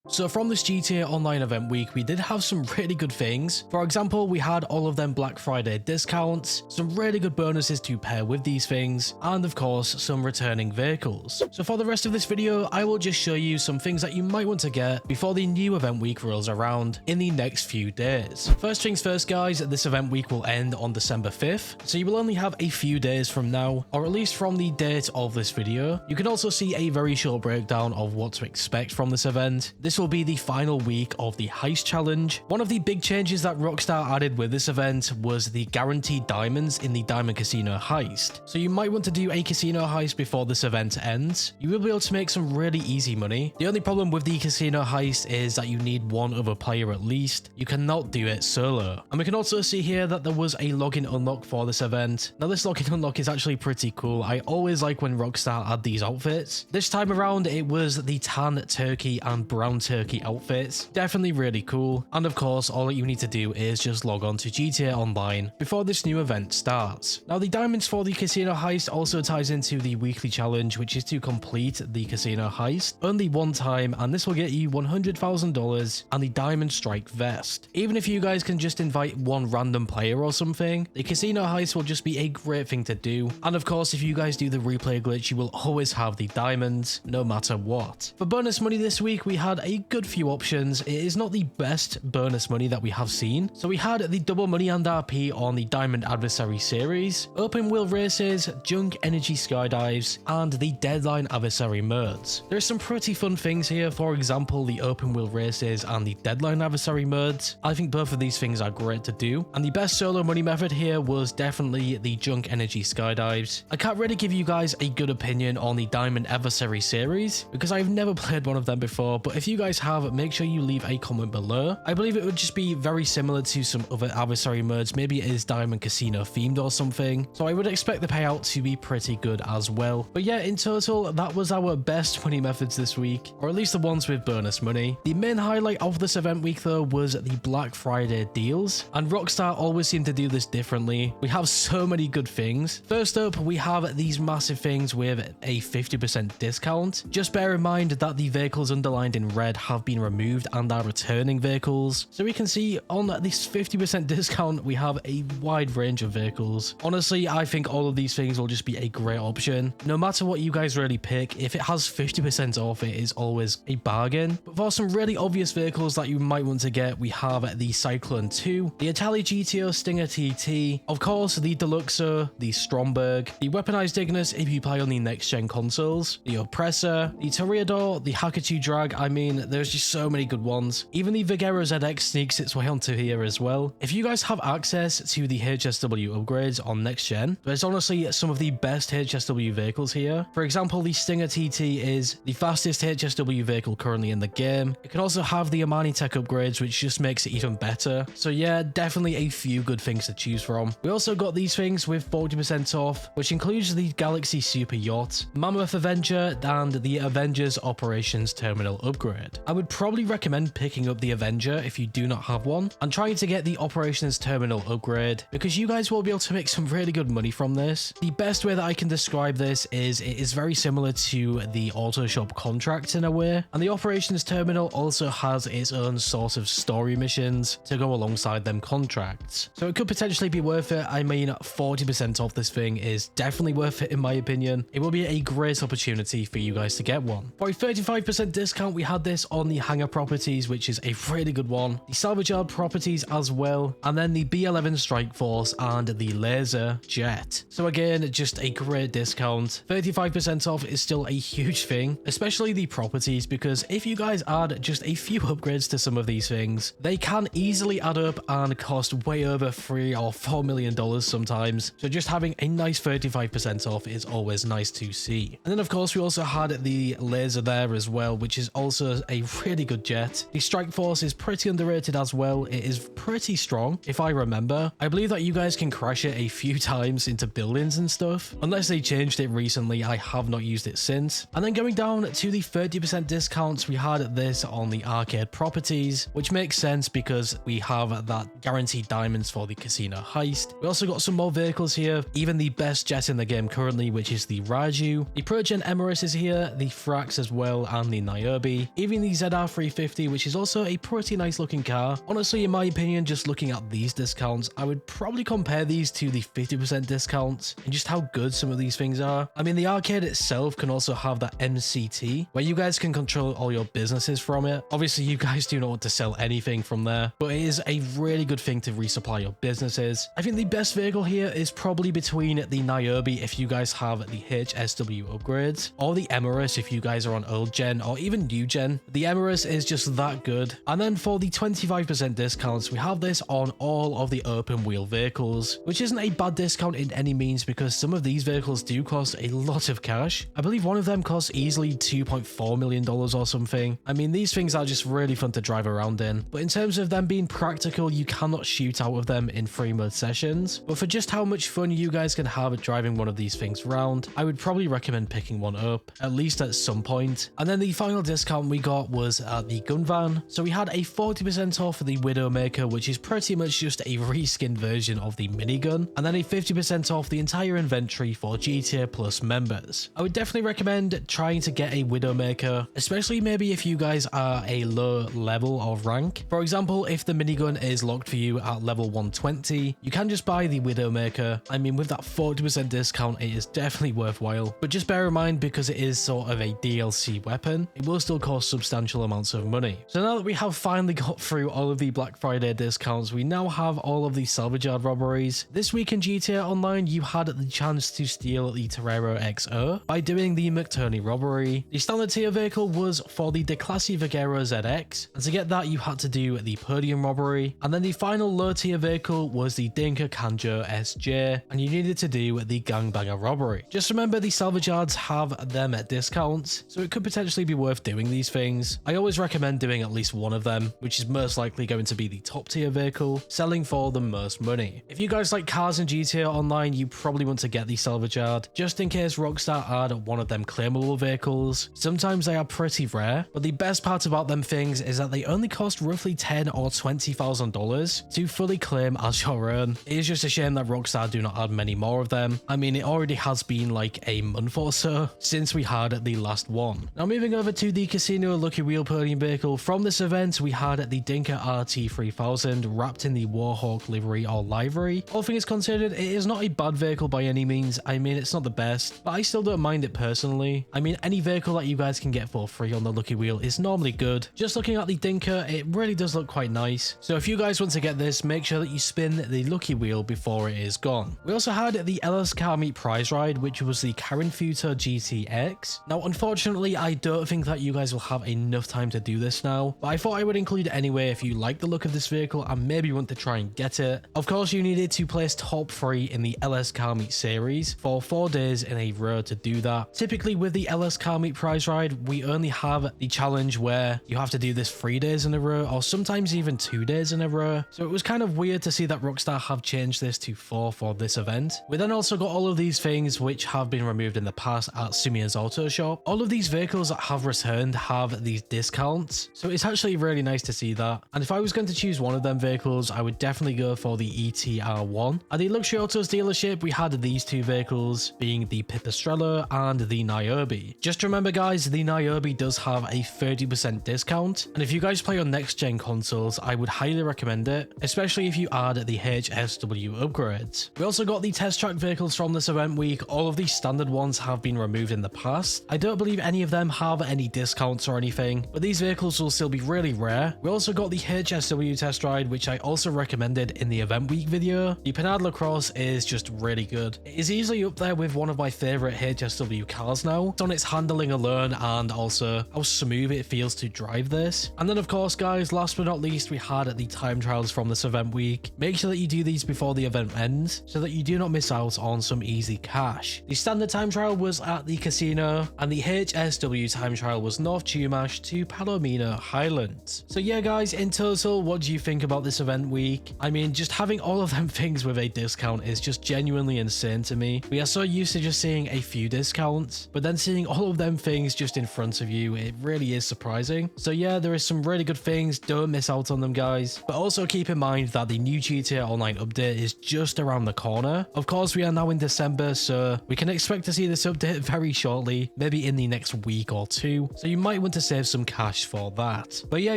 So from this GTA Online event week, we did have some really good things. For example, we had all of them Black Friday discounts, some really good bonuses to pair with these things, and of course, some returning vehicles. So for the rest of this video, I will just show you some things that you might want to get before the new event week rolls around in the next few days. First things first, guys, this event week will end on December 5th, so you will only have a few days from now, or at least from the date of this video. You can also see a very short breakdown of what to expect from this event. This will be the final week of the Heist Challenge. One of the big changes that Rockstar added with this event was the guaranteed diamonds in the Diamond Casino Heist. So you might want to do a casino heist before this event ends. You will be able to make some really easy money. The only problem with the casino heist is that you need one other player at least. You cannot do it solo. And we can also see here that there was a login unlock for this event. Now this login unlock is actually pretty cool. I always like when Rockstar add these outfits. This time around it was the tan turkey and brown turkey outfits. Definitely really cool. And of course all that you need to do is just log on to GTA Online before this new event starts. Now the diamonds for the casino heist also ties into the weekly challenge, which is to complete the casino heist only one time, and this will get you $100,000 and the diamond strike vest. Even if you guys can just invite one random player or something, the casino heist will just be a great thing to do. And of course if you guys do the replay glitch, you will always have the diamonds no matter what. For bonus money this week, we had a good few options. It is not the best bonus money that we have seen. So we had the double money and RP on the Diamond Adversary series, open wheel races, junk energy skydives, and the deadline adversary modes. There are some pretty fun things here. For example, the open wheel races and the deadline adversary modes. I think both of these things are great to do. And the best solo money method here was definitely the junk energy skydives. I can't really give you guys a good opinion on the Diamond Adversary series because I've never played one of them before, but if you guys have, make sure you leave a comment below. I believe it would just be very similar to some other adversary modes. Maybe it is Diamond Casino themed or something, so I would expect the payout to be pretty good as well. But yeah, in total, that was our best money methods this week, or at least the ones with bonus money. The main highlight of this event week though was the Black Friday deals, and Rockstar always seem to do this differently. We have so many good things. First up, we have these massive things with a 50% discount. Just bear in mind that the vehicles underlined in red have been removed and are returning vehicles. So we can see on this 50% discount, we have a wide range of vehicles. Honestly, I think all of these things will just be a great option. No matter what you guys really pick, if it has 50% off, it is always a bargain. But for some really obvious vehicles that you might want to get, we have the Cyclone 2, the Italy GTO Stinger TT, of course the Deluxo, the Stromberg, the Weaponized Ignis if you play on the next gen consoles, the Oppressor, the Toreador, the Hakuchu Drag. I mean, there's just so many good ones. Even the Vigero ZX sneaks its way onto here as well. If you guys have access to the HSW upgrades on next gen, there's honestly some of the best HSW vehicles here. For example, the Stinger TT is the fastest HSW vehicle currently in the game. It can also have the Amani Tech upgrades, which just makes it even better. So yeah, definitely a few good things to choose from. We also got these things with 40% off, which includes the Galaxy Super Yacht, Mammoth Avenger, and the Avengers Operations Terminal upgrade. I would probably recommend picking up the Avenger if you do not have one, and trying to get the Operations Terminal upgrade, because you guys will be able to make some really good money from this. The best way that I can describe this is it is very similar to the Autoshop contracts in a way, and the Operations Terminal also has its own sort of story missions to go alongside them contracts. So it could potentially be worth it. I mean, 40% off this thing is definitely worth it in my opinion. It will be a great opportunity for you guys to get one. For a 35% discount, we had this on the Hangar properties, which is a really good one, the Salvage Yard properties as well, and then the B11 Strike Force and the Laser Jet. So again, just a great discount. 35% off is still a huge thing, especially the properties, because if you guys add just a few upgrades to some of these things, they can easily add up and cost way over $3 or $4 million sometimes. So just having a nice 35% off is always nice to see. And then of course we also had the Laser there as well, which is also a really good jet. The Strike Force is pretty underrated as well. It is pretty strong if I remember. I believe that you guys can crash it a few times into buildings and stuff. Unless they changed it recently, I have not used it since. And then going down to the 30% discounts, we had this on the arcade properties, which makes sense because we have that guaranteed diamonds for the casino heist. We also got some more vehicles here, even the best jet in the game currently, which is the Raju. The Progen Emirates is here, the Frax as well, and the Niobe. Even having the ZR350, which is also a pretty nice looking car. Honestly, in my opinion, just looking at these discounts, I would probably compare these to the 50% discounts and just how good some of these things are. I mean, the arcade itself can also have that MCT, where you guys can control all your businesses from it. Obviously, you guys do not want to sell anything from there, but it is a really good thing to resupply your businesses. I think the best vehicle here is probably between the Niobe if you guys have the HSW upgrades, or the Emirates if you guys are on old gen or even new gen. The Emirates is just that good. And then for the 25% discounts, we have this on all of the open wheel vehicles, which isn't a bad discount in any means because some of these vehicles do cost a lot of cash. I believe one of them costs easily $2.4 million or something. I mean, these things are just really fun to drive around in, but in terms of them being practical, you cannot shoot out of them in free mode sessions. But for just how much fun you guys can have at driving one of these things around, I would probably recommend picking one up, at least at some point. And then the final discount we got was at the gun van. So we had a 40% off for the Widowmaker, which is pretty much just a reskinned version of the minigun, and then a 50% off the entire inventory for GTA Plus members. I would definitely recommend trying to get a Widowmaker, especially maybe if you guys are a low level or rank. For example, if the minigun is locked for you at level 120, you can just buy the Widowmaker. I mean, with that 40% discount, it is definitely worthwhile, but just bear in mind, because it is sort of a DLC weapon, it will still cost substantial amounts of money. So now that we have finally got through all of the Black Friday discounts, we now have all of the Salvage Yard robberies. This week in GTA Online, you had the chance to steal the Torero XO by doing the McTurney robbery. The standard tier vehicle was for the Declassi Vaquero ZX, and to get that you had to do the Podium robbery, and then the final low tier vehicle was the Dinka Kanjo SJ, and you needed to do the Gangbanger robbery. Just remember, the Salvage Yards have them at discounts, so it could potentially be worth doing these things. I always recommend doing at least one of them, which is most likely going to be the top tier vehicle, selling for the most money. If you guys like cars in GTA Online, you probably want to get the Salvage Yard, just in case Rockstar add one of them claimable vehicles. Sometimes they are pretty rare, but the best part about them things is that they only cost roughly $10,000 or $20,000 to fully claim as your own. It is just a shame that Rockstar do not add many more of them. I mean, it already has been like a month or so since we had the last one. Now moving over to the Casino Lucky Wheel Podium vehicle, from this event we had the Dinka RT3000 wrapped in the Warhawk livery or livery. All things considered, it is not a bad vehicle by any means. I mean, it's not the best, but I still don't mind it personally. I mean, any vehicle that you guys can get for free on the Lucky Wheel is normally good. Just looking at the Dinka, it really does look quite nice. So if you guys want to get this, make sure that you spin the Lucky Wheel before it is gone. We also had the LS Car Meet prize ride, which was the Karen Futo GTX. Now, unfortunately, I don't think that you guys will have enough time to do this now, but I thought I would include it anyway if you like the look of this vehicle and maybe want to try and get it. Of course, you needed to place top 3 in the LS Car Meet series for 4 days in a row to do that. Typically with the LS Car Meet prize ride, we only have the challenge where you have to do this 3 days in a row, or sometimes even 2 days in a row. So it was kind of weird to see that Rockstar have changed this to 4 for this event. We then also got all of these things which have been removed in the past at Simeone's Autoshop. All of these vehicles that have returned have these discounts, so it's actually really nice to see that. And if I was going to choose one of them vehicles, I would definitely go for the ETR1. At the Luxury Autos dealership, we had these 2 vehicles, being the Pipistrello and the Niobe. Just remember guys, the Niobe does have a 30% discount, and if you guys play on next gen consoles, I would highly recommend it, especially if you add the HSW upgrades. We also got the test track vehicles from this event week. All of the standard ones have been removed in the past. I don't believe any of them have any discounts or anything, but these vehicles will still be really rare. We also got the HSW test ride, which I also recommended in the event week video. The Panhard Lacrosse is just really good. It is easily up there with one of my favorite HSW cars now. It's on its handling alone and also how smooth it feels to drive this. And then of course guys, last but not least, we had the time trials from this event week. Make sure that you do these before the event ends so that you do not miss out on some easy cash. The standard time trial was at the casino, and the HSW time trial was North Chumash to Palomino Highlands. So yeah guys, in total, what do you think about this event week? I mean, just having all of them things with a discount is just genuinely insane to me. We are so used to just seeing a few discounts, but then seeing all of them things just in front of you, it really is surprising. So yeah, there is some really good things, don't miss out on them guys, but also keep in mind that the new GTA Online update is just around the corner. Of course, we are now in December, so we can expect to see this update very shortly, maybe in the next week or 2. So you might want to save some cash for that. But yeah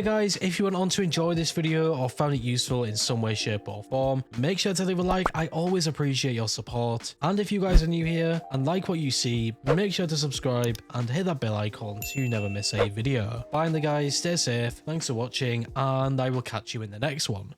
guys, if you went on to enjoy this video or found it useful in some way, shape or form, make sure to leave a like. I always appreciate your support. And if you guys are new here and like what you see, make sure to subscribe and hit that bell icon to never miss a video. Finally guys, stay safe, thanks for watching, and I will catch you in the next one.